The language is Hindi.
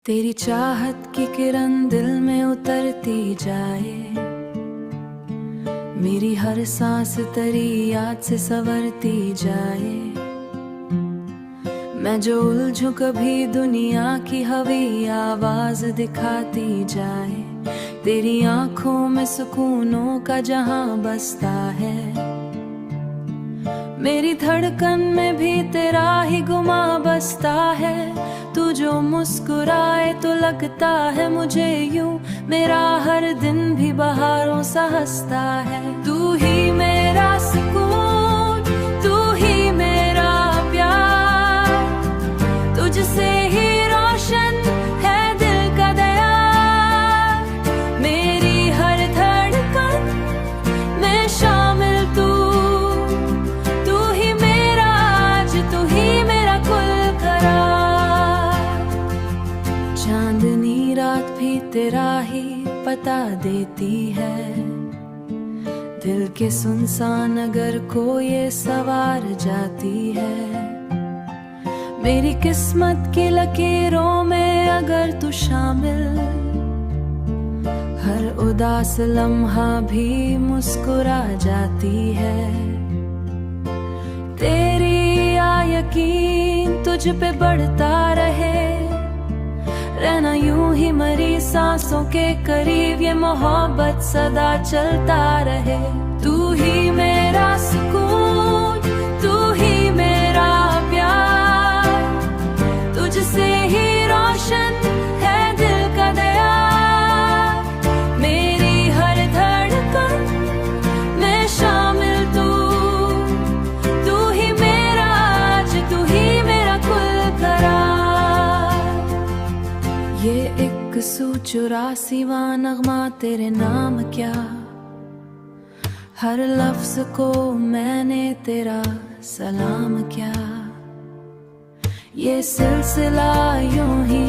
तेरी चाहत की किरण दिल में उतरती जाए, मेरी हर सांस तेरी याद से संवरती जाए। मैं जो उलझूं कभी दुनिया की हवी आवाज दिखाती जाए, तेरी आंखों में सुकूनों का जहां बसता है। मेरी धड़कन में भी तेरा ही गुमा बसता है। तू जो मुस्कुराए तो लगता है मुझे यूं मेरा हर दिन भी बहारों सा हंसता है। तू ही मेरा सुकून, तू ही मेरा प्यार, तुझसे ही रोशन है दिल का दया। मेरी हर धड़कन में शामिल तू, तू ही मेरा आज, तू ही मेरा कुल करार। चांदनी रात भी तेरा ही पता देती है, दिल के सुनसान नगर को ये सवार जाती है। मेरी किस्मत की लकीरों में अगर तू शामिल, हर उदास लम्हा भी मुस्कुरा जाती है। तेरी आ यकीन तुझ पे बढ़ता रहे, रहना यूं ही मरी सांसों के करीब, ये मोहब्बत सदा चलता रहे। तू ही मेरा सुकून, तू ही मेरा प्यार, तुझसे ही रोशन है दिल का दया। मेरी हर धड़कन में शामिल तू, तू ही मेरा आज, तू ही मेरा कुल करार। ये एक 184वां नगमा तेरे नाम क्या, हर लफ्ज को मैंने तेरा सलाम क्या। ये सिलसिला यूं ही